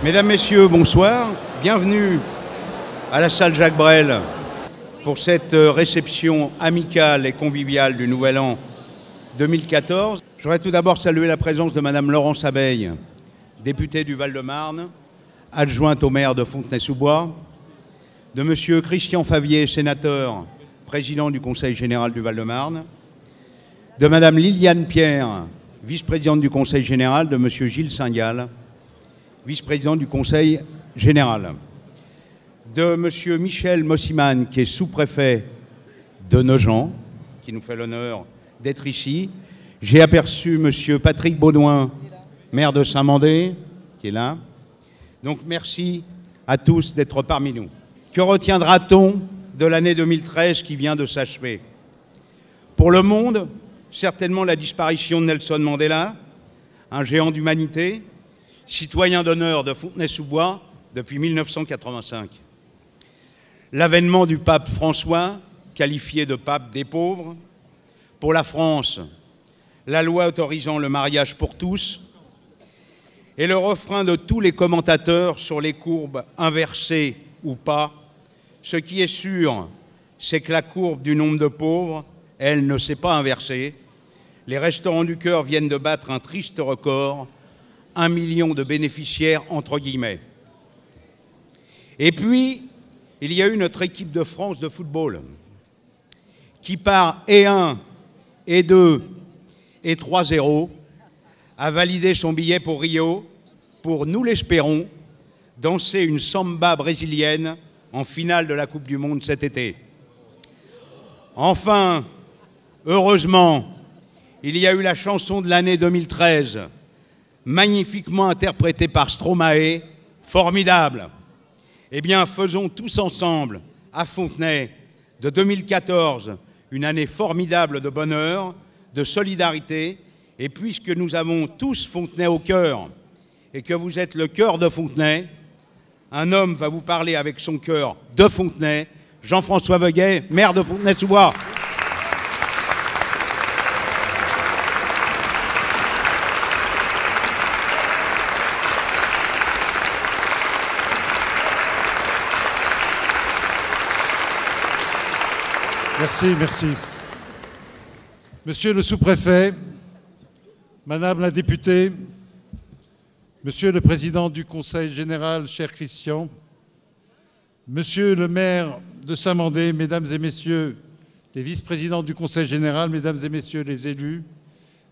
Mesdames, Messieurs, bonsoir. Bienvenue à la salle Jacques Brel pour cette réception amicale et conviviale du Nouvel An 2014. Je voudrais tout d'abord saluer la présence de Madame Laurence Abeille, députée du Val-de-Marne, adjointe au maire de Fontenay-sous-Bois, de Monsieur Christian Favier, sénateur, président du Conseil général du Val-de-Marne, de Madame Liliane Pierre, vice-présidente du Conseil général, de Monsieur Gilles Saint-Gall, vice-président du Conseil général, de Monsieur Michel Mossiman, qui est sous-préfet de Nogent, qui nous fait l'honneur d'être ici. J'ai aperçu Monsieur Patrick Baudouin, maire de Saint-Mandé, qui est là. Donc merci à tous d'être parmi nous. Que retiendra-t-on de l'année 2013 qui vient de s'achever? Pour le monde, certainement la disparition de Nelson Mandela, un géant d'humanité, citoyen d'honneur de Fontenay-sous-Bois depuis 1985. L'avènement du pape François, qualifié de pape des pauvres. Pour la France, la loi autorisant le mariage pour tous. Et le refrain de tous les commentateurs sur les courbes inversées ou pas. Ce qui est sûr, c'est que la courbe du nombre de pauvres, elle ne s'est pas inversée. Les Restaurants du Cœur viennent de battre un triste record, 1 million de bénéficiaires, entre guillemets. Et puis, il y a eu notre équipe de France de football, qui par E1, E2 et 3-0 a validé son billet pour Rio, pour, nous l'espérons, danser une samba brésilienne en finale de la Coupe du Monde cet été. Enfin, heureusement, il y a eu la chanson de l'année 2013, magnifiquement interprété par Stromae, formidable. Eh bien, faisons tous ensemble, à Fontenay, de 2014, une année formidable de bonheur, de solidarité, et puisque nous avons tous Fontenay au cœur, et que vous êtes le cœur de Fontenay, un homme va vous parler avec son cœur de Fontenay, Jean-François Veguet, maire de Fontenay-sous-Bois. Merci, merci. Monsieur le sous-préfet, Madame la députée, Monsieur le président du Conseil général, cher Christian, Monsieur le maire de Saint-Mandé, Mesdames et Messieurs les vice-présidents du Conseil général, Mesdames et Messieurs les élus,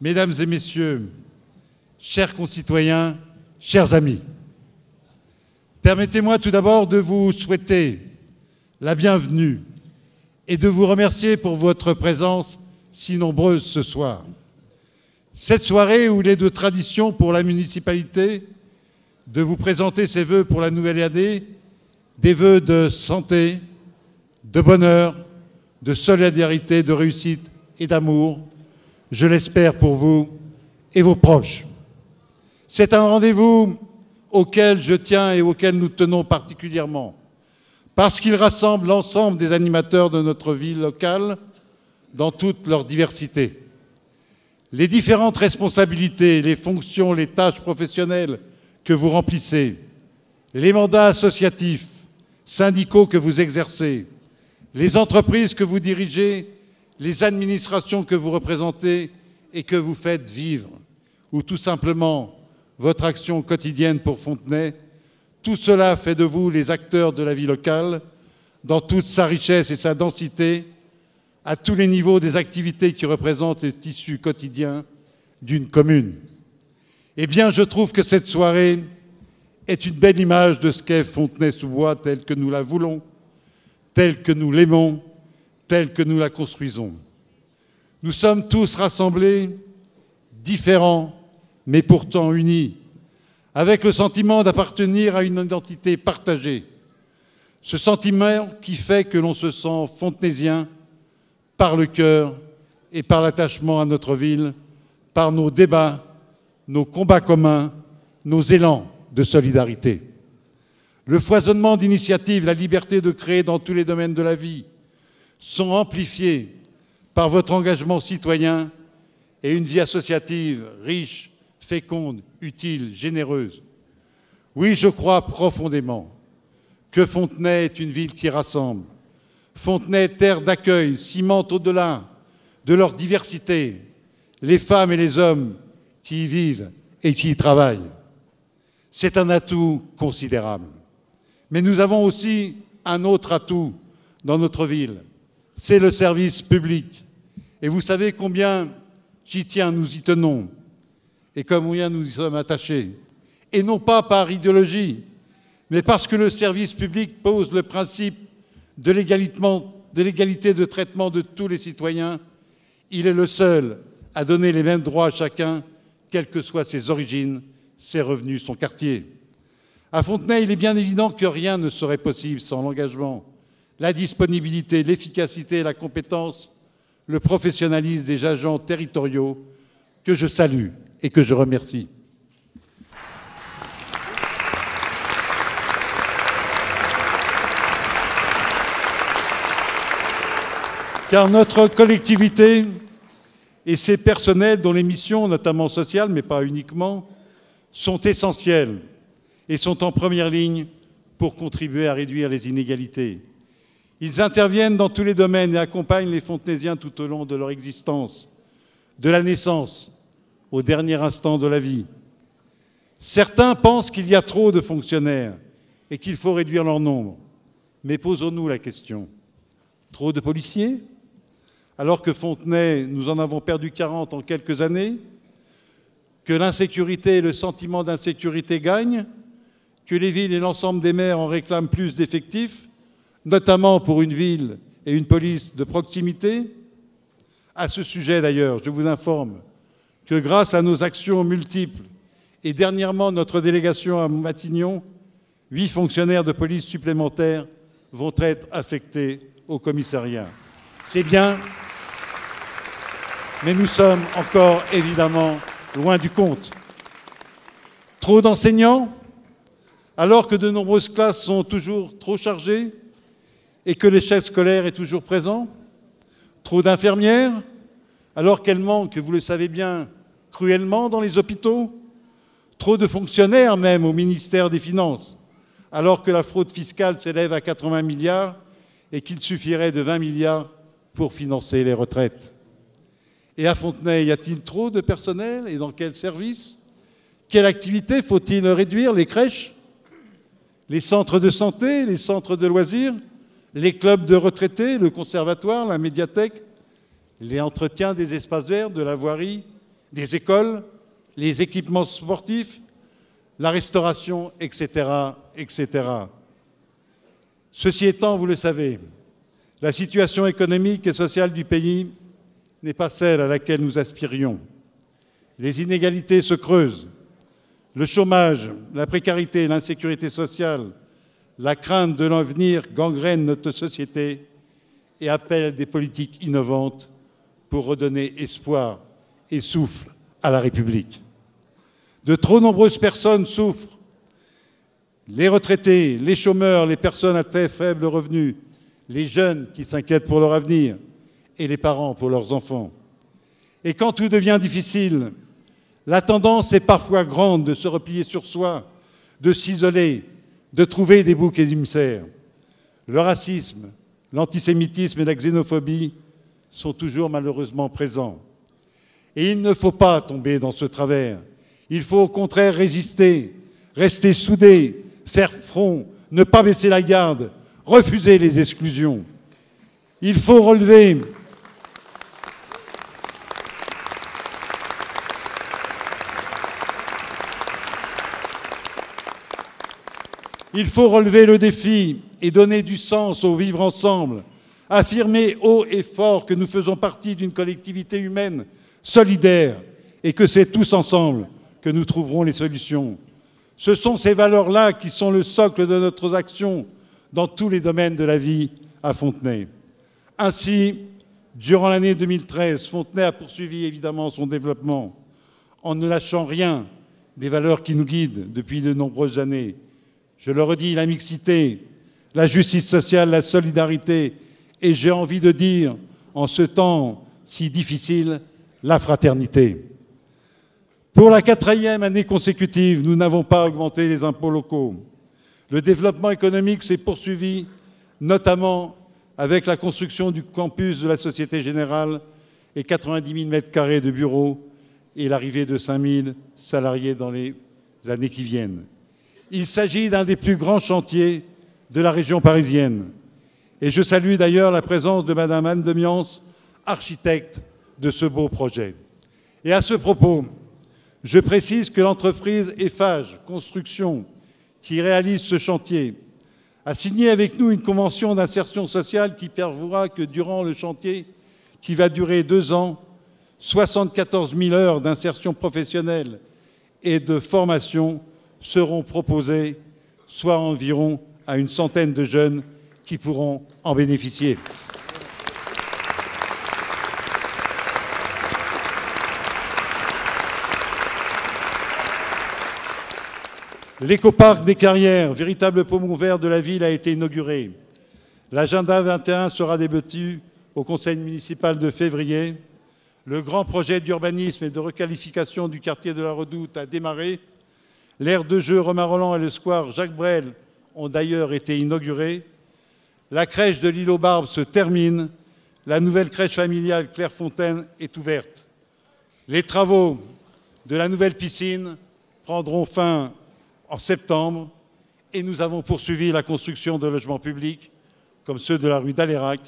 Mesdames et Messieurs, chers concitoyens, chers amis, permettez-moi tout d'abord de vous souhaiter la bienvenue et de vous remercier pour votre présence si nombreuse ce soir. Cette soirée où il est de tradition pour la municipalité de vous présenter ses vœux pour la nouvelle année, des vœux de santé, de bonheur, de solidarité, de réussite et d'amour, je l'espère pour vous et vos proches. C'est un rendez-vous auquel je tiens et auquel nous tenons particulièrement, parce qu'il rassemble l'ensemble des animateurs de notre ville locale dans toute leur diversité. Les différentes responsabilités, les fonctions, les tâches professionnelles que vous remplissez, les mandats associatifs, syndicaux que vous exercez, les entreprises que vous dirigez, les administrations que vous représentez et que vous faites vivre, ou tout simplement votre action quotidienne pour Fontenay, tout cela fait de vous les acteurs de la vie locale, dans toute sa richesse et sa densité, à tous les niveaux des activités qui représentent le tissu quotidien d'une commune. Eh bien, je trouve que cette soirée est une belle image de ce qu'est Fontenay-sous-Bois telle que nous la voulons, telle que nous l'aimons, telle que nous la construisons. Nous sommes tous rassemblés, différents, mais pourtant unis, avec le sentiment d'appartenir à une identité partagée. Ce sentiment qui fait que l'on se sent fontenaisien par le cœur et par l'attachement à notre ville, par nos débats, nos combats communs, nos élans de solidarité. Le foisonnement d'initiatives, la liberté de créer dans tous les domaines de la vie sont amplifiés par votre engagement citoyen et une vie associative riche, féconde, utile, généreuse. Oui, je crois profondément que Fontenay est une ville qui rassemble. Fontenay, terre d'accueil, cimente au-delà de leur diversité les femmes et les hommes qui y vivent et qui y travaillent. C'est un atout considérable. Mais nous avons aussi un autre atout dans notre ville, c'est le service public. Et vous savez combien j'y tiens, nous y tenons, et combien nous y sommes attachés. Et non pas par idéologie, mais parce que le service public pose le principe de l'égalité de traitement de tous les citoyens. Il est le seul à donner les mêmes droits à chacun, quelles que soient ses origines, ses revenus, son quartier. À Fontenay, il est bien évident que rien ne serait possible sans l'engagement, la disponibilité, l'efficacité, la compétence, le professionnalisme des agents territoriaux que je salue et que je remercie. Car notre collectivité et ses personnels, dont les missions, notamment sociales, mais pas uniquement, sont essentielles et sont en première ligne pour contribuer à réduire les inégalités. Ils interviennent dans tous les domaines et accompagnent les Fontenaisiens tout au long de leur existence, de la naissance au dernier instant de la vie. Certains pensent qu'il y a trop de fonctionnaires et qu'il faut réduire leur nombre. Mais posons-nous la question. Trop de policiers ? Alors que Fontenay, nous en avons perdu 40 en quelques années, que l'insécurité et le sentiment d'insécurité gagnent, que les villes et l'ensemble des maires en réclament plus d'effectifs, notamment pour une ville et une police de proximité. À ce sujet d'ailleurs, je vous informe que grâce à nos actions multiples et dernièrement notre délégation à Matignon, 8 fonctionnaires de police supplémentaires vont être affectés au commissariat. C'est bien, mais nous sommes encore évidemment loin du compte. Trop d'enseignants, alors que de nombreuses classes sont toujours trop chargées et que l'échec scolaire est toujours présent. Trop d'infirmières, alors qu'elles manquent, vous le savez bien, cruellement dans les hôpitaux. Trop de fonctionnaires même au ministère des Finances, alors que la fraude fiscale s'élève à 80 milliards et qu'il suffirait de 20 milliards pour financer les retraites. Et à Fontenay, y a-t-il trop de personnel et dans quel service? Quelle activité faut-il réduire? Les crèches? Les centres de santé? Les centres de loisirs? Les clubs de retraités? Le conservatoire? La médiathèque? Les entretiens des espaces verts, de la voirie? Des écoles? Les équipements sportifs? La restauration, etc., etc. Ceci étant, vous le savez, la situation économique et sociale du pays n'est pas celle à laquelle nous aspirions. Les inégalités se creusent. Le chômage, la précarité, l'insécurité sociale, la crainte de l'avenir gangrènent notre société et appellent des politiques innovantes pour redonner espoir et souffle à la République. De trop nombreuses personnes souffrent. Les retraités, les chômeurs, les personnes à très faible revenu, les jeunes qui s'inquiètent pour leur avenir et les parents pour leurs enfants. Et quand tout devient difficile, la tendance est parfois grande de se replier sur soi, de s'isoler, de trouver des boucs émissaires. Le racisme, l'antisémitisme et la xénophobie sont toujours malheureusement présents. Et il ne faut pas tomber dans ce travers. Il faut au contraire résister, rester soudés, faire front, ne pas baisser la garde, refuser les exclusions. Il faut relever le défi et donner du sens au vivre ensemble, affirmer haut et fort que nous faisons partie d'une collectivité humaine solidaire et que c'est tous ensemble que nous trouverons les solutions. Ce sont ces valeurs-là qui sont le socle de notre action dans tous les domaines de la vie à Fontenay. Ainsi, durant l'année 2013, Fontenay a poursuivi évidemment son développement en ne lâchant rien des valeurs qui nous guident depuis de nombreuses années. Je le redis, la mixité, la justice sociale, la solidarité et j'ai envie de dire, en ce temps si difficile, la fraternité. Pour la 4e année consécutive, nous n'avons pas augmenté les impôts locaux. Le développement économique s'est poursuivi, notamment avec la construction du campus de la Société Générale et 90 000 m² de bureaux et l'arrivée de 5 000 salariés dans les années qui viennent. Il s'agit d'un des plus grands chantiers de la région parisienne. Et je salue d'ailleurs la présence de Madame Anne Demians, architecte de ce beau projet. Et à ce propos, je précise que l'entreprise Eiffage Construction, qui réalise ce chantier, a signé avec nous une convention d'insertion sociale qui prévoit que durant le chantier, qui va durer 2 ans, 74 000 heures d'insertion professionnelle et de formation seront proposées, soit environ à une centaine de jeunes qui pourront en bénéficier. L'écoparc des Carrières, véritable poumon vert de la ville, a été inauguré. L'agenda 21 sera débattu au conseil municipal de février. Le grand projet d'urbanisme et de requalification du quartier de la Redoute a démarré. L'aire de jeu Romain-Rolland et le square Jacques Brel ont d'ailleurs été inaugurés. La crèche de l'île aux Barbes se termine. La nouvelle crèche familiale Clairefontaine est ouverte. Les travaux de la nouvelle piscine prendront fin en septembre et nous avons poursuivi la construction de logements publics comme ceux de la rue d'Alérac.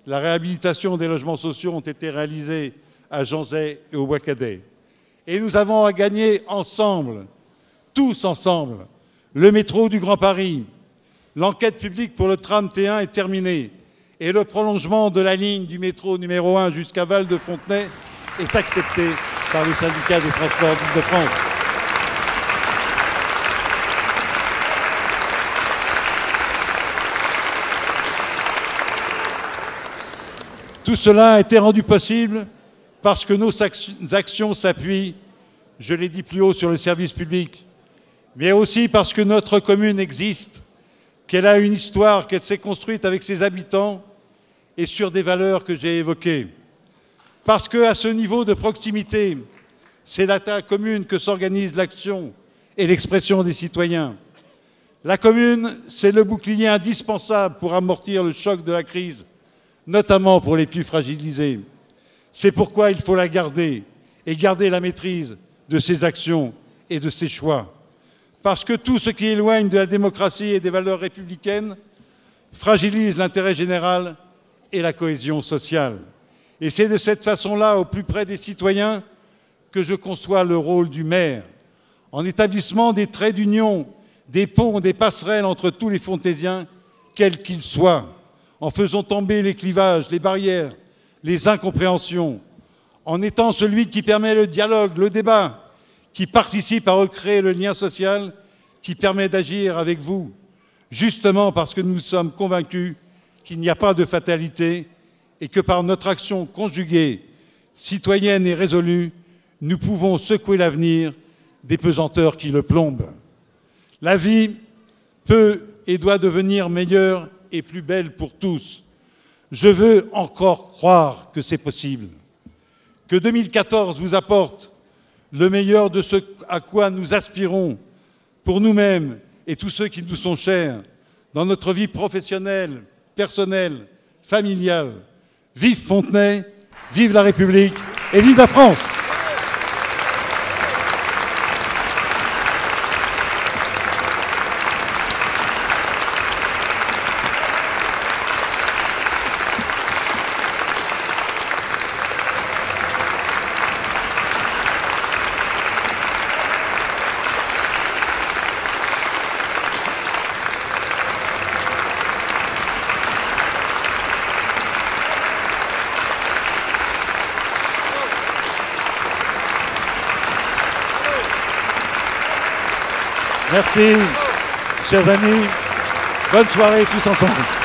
La réhabilitation des logements sociaux ont été réalisés à Janzay et au Bois-Cadet. Et nous avons à gagner ensemble, tous ensemble, le métro du Grand Paris. L'enquête publique pour le tram T1 est terminée et le prolongement de la ligne du métro numéro 1 jusqu'à Val-de-Fontenay est accepté par le syndicat des transports d'Île-de-France. Tout cela a été rendu possible parce que nos actions s'appuient, je l'ai dit plus haut, sur le service public, mais aussi parce que notre commune existe, qu'elle a une histoire, qu'elle s'est construite avec ses habitants et sur des valeurs que j'ai évoquées. Parce qu'à ce niveau de proximité, c'est à la commune que s'organise l'action et l'expression des citoyens. La commune, c'est le bouclier indispensable pour amortir le choc de la crise, notamment pour les plus fragilisés. C'est pourquoi il faut la garder et garder la maîtrise de ses actions et de ses choix. Parce que tout ce qui éloigne de la démocratie et des valeurs républicaines fragilise l'intérêt général et la cohésion sociale. Et c'est de cette façon-là, au plus près des citoyens, que je conçois le rôle du maire, en établissement des traits d'union, des ponts, des passerelles entre tous les Fontaisiens, quels qu'ils soient, en faisant tomber les clivages, les barrières, les incompréhensions, en étant celui qui permet le dialogue, le débat, qui participe à recréer le lien social, qui permet d'agir avec vous, justement parce que nous sommes convaincus qu'il n'y a pas de fatalité et que par notre action conjuguée, citoyenne et résolue, nous pouvons secouer l'avenir des pesanteurs qui le plombent. La vie peut et doit devenir meilleure et plus belle pour tous. Je veux encore croire que c'est possible. Que 2014 vous apporte le meilleur de ce à quoi nous aspirons pour nous-mêmes et tous ceux qui nous sont chers dans notre vie professionnelle, personnelle, familiale. Vive Fontenay, vive la République et vive la France! Merci, chers amis. Bonne soirée tous ensemble.